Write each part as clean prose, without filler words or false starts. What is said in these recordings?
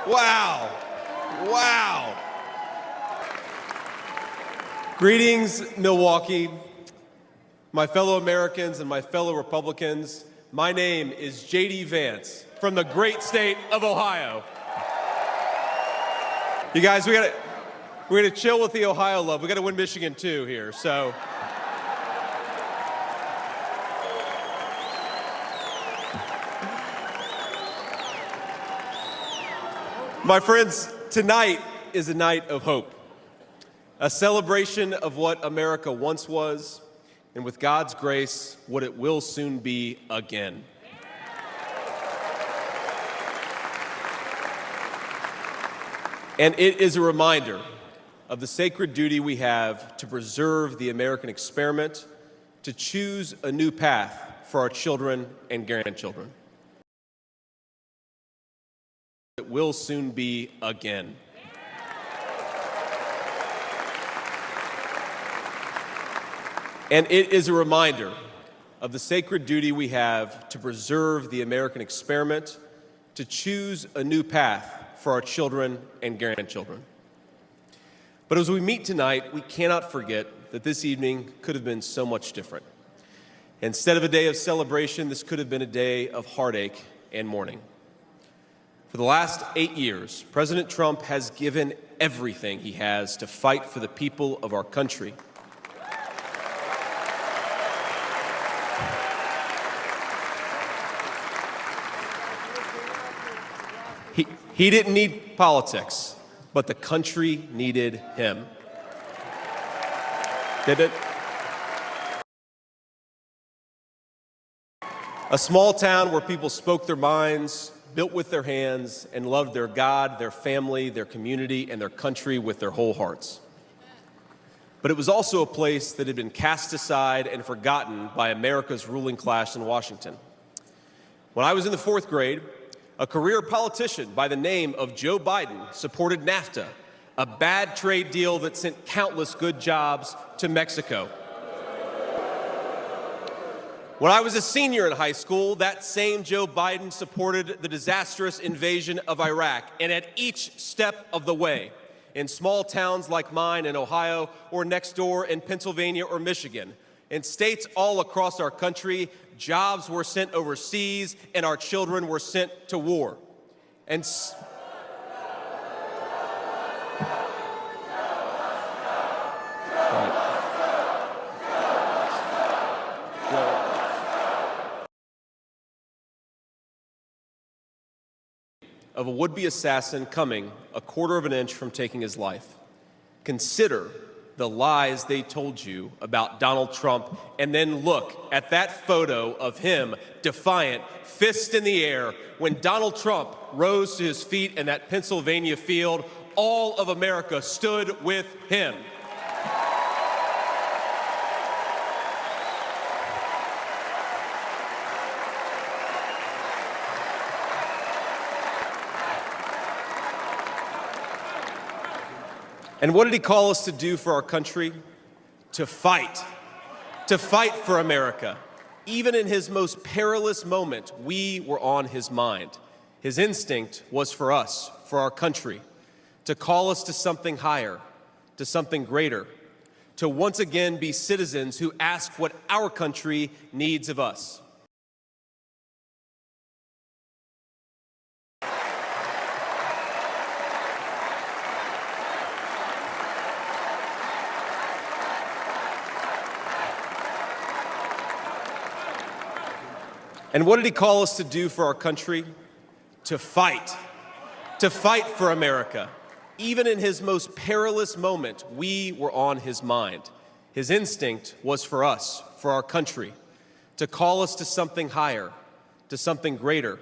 Wow. Wow. Greetings, Milwaukee, my fellow Americans and my fellow Republicans. My name is J.D. Vance from the great state of Ohio. You guys, we're gonna chill with the Ohio love. We gotta win Michigan too here, so. My friends, tonight is a night of hope, a celebration of what America once was, and with God's grace, what it will soon be again. And it is a reminder of the sacred duty we have to preserve the American experiment, to choose a new path for our children and grandchildren. It will soon be again. And it is a reminder of the sacred duty we have to preserve the American experiment, to choose a new path for our children and grandchildren. But as we meet tonight, we cannot forget that this evening could have been so much different. Instead of a day of celebration, this could have been a day of heartache and mourning. For the last 8 years, President Trump has given everything he has to fight for the people of our country. He didn't need politics, but the country needed him. Did it? A small town where people spoke their minds, built with their hands, and loved their God, their family, their community, and their country with their whole hearts. But it was also a place that had been cast aside and forgotten by America's ruling class in Washington. When I was in the 4th grade, a career politician by the name of Joe Biden supported NAFTA, a bad trade deal that sent countless good jobs to Mexico. When I was a senior in high school, that same Joe Biden supported the disastrous invasion of Iraq, and at each step of the way, in small towns like mine in Ohio or next door in Pennsylvania or Michigan, in states all across our country, jobs were sent overseas and our children were sent to war. And of a would-be assassin coming a quarter of an inch from taking his life. Consider the lies they told you about Donald Trump, and then look at that photo of him, defiant, fist in the air, when Donald Trump rose to his feet in that Pennsylvania field. All of America stood with him. And what did he call us to do for our country? To fight for America. Even in his most perilous moment, we were on his mind. His instinct was for us, for our country, to call us to something higher, to something greater, to once again be citizens who ask what our country needs of us. And what did he call us to do for our country? To fight for America. Even in his most perilous moment, we were on his mind. His instinct was for us, for our country, to call us to something higher, to something greater,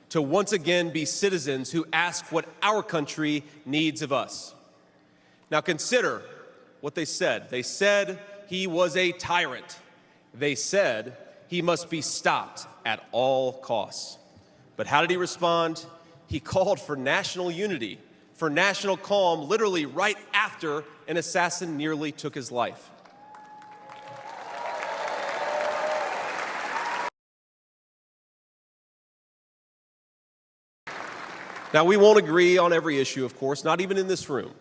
to once again be citizens who ask what our country needs of us. Now consider what they said. They said he was a tyrant. They said he must be stopped at all costs. But how did he respond? He called for national unity, for national calm, literally right after an assassin nearly took his life. Now, we won't agree on every issue, of course, not even in this room.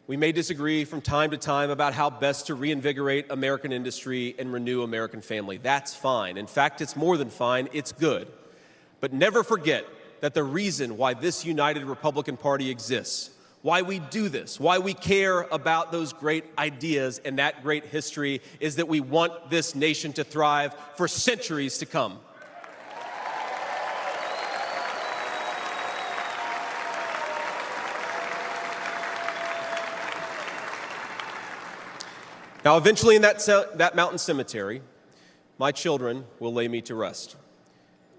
We may disagree from time to time about how best to reinvigorate American industry and renew American family. That's fine. In fact, it's more than fine. It's good. But never forget that the reason why this united Republican Party exists, why we do this, why we care about those great ideas and that great history, is that we want this nation to thrive for centuries to come. Now, eventually in that mountain cemetery, my children will lay me to rest.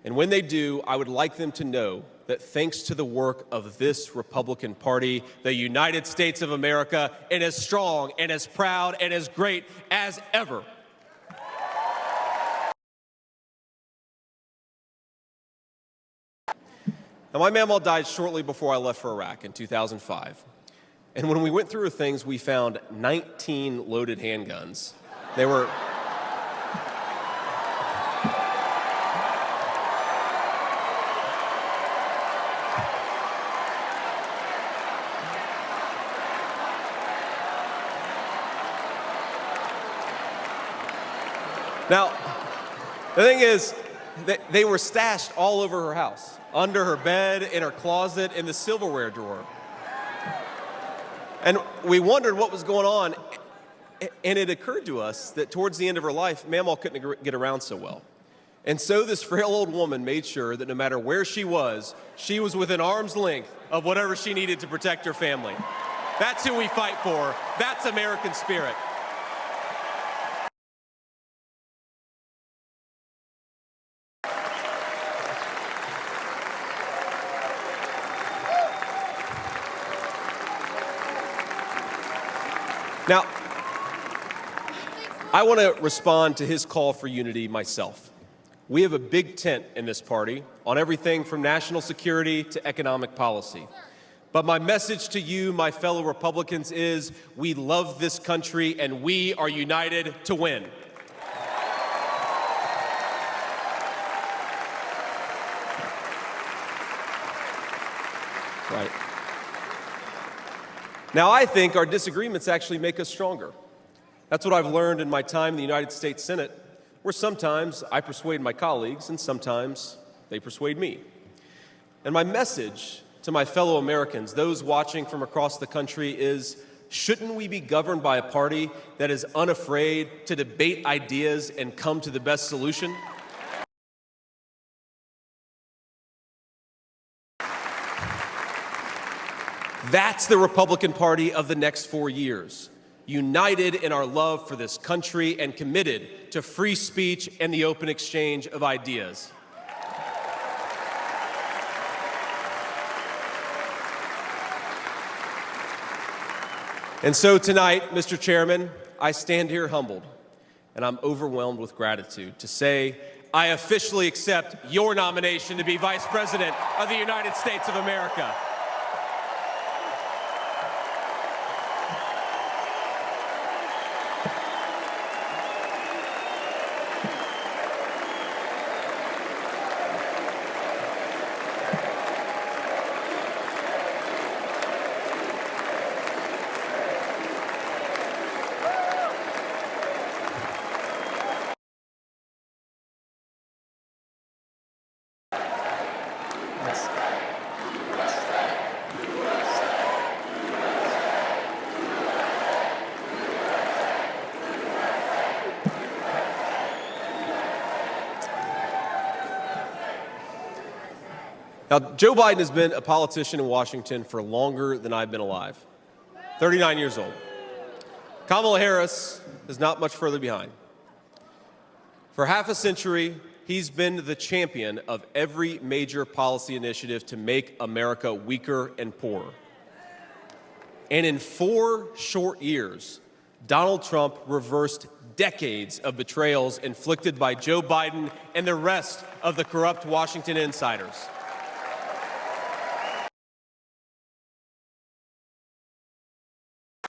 And when they do, I would like them to know that thanks to the work of this Republican Party, the United States of America is as strong and as proud and as great as ever. Now, my mamaw died shortly before I left for Iraq in 2005. And when we went through her things, we found 19 loaded handguns. They were... Now, the thing is, they were stashed all over her house, under her bed, in her closet, in the silverware drawer. And we wondered what was going on, and it occurred to us that towards the end of her life, Mamaw couldn't get around so well. And so this frail old woman made sure that no matter where she was within arm's length of whatever she needed to protect her family. That's who we fight for. That's American spirit. Now, I want to respond to his call for unity myself. We have a big tent in this party on everything from national security to economic policy. But my message to you, my fellow Republicans, is we love this country and we are united to win. Right. Now, I think our disagreements actually make us stronger. That's what I've learned in my time in the United States Senate, where sometimes I persuade my colleagues and sometimes they persuade me. And my message to my fellow Americans, those watching from across the country, is shouldn't we be governed by a party that is unafraid to debate ideas and come to the best solution? That's the Republican Party of the next 4 years, united in our love for this country and committed to free speech and the open exchange of ideas. And so tonight, Mr. Chairman, I stand here humbled, and I'm overwhelmed with gratitude to say I officially accept your nomination to be Vice President of the United States of America. Now, Joe Biden has been a politician in Washington for longer than I've been alive, 39 years old. Kamala Harris is not much further behind. For half a century, he's been the champion of every major policy initiative to make America weaker and poorer. And in 4 short years, Donald Trump reversed decades of betrayals inflicted by Joe Biden and the rest of the corrupt Washington insiders.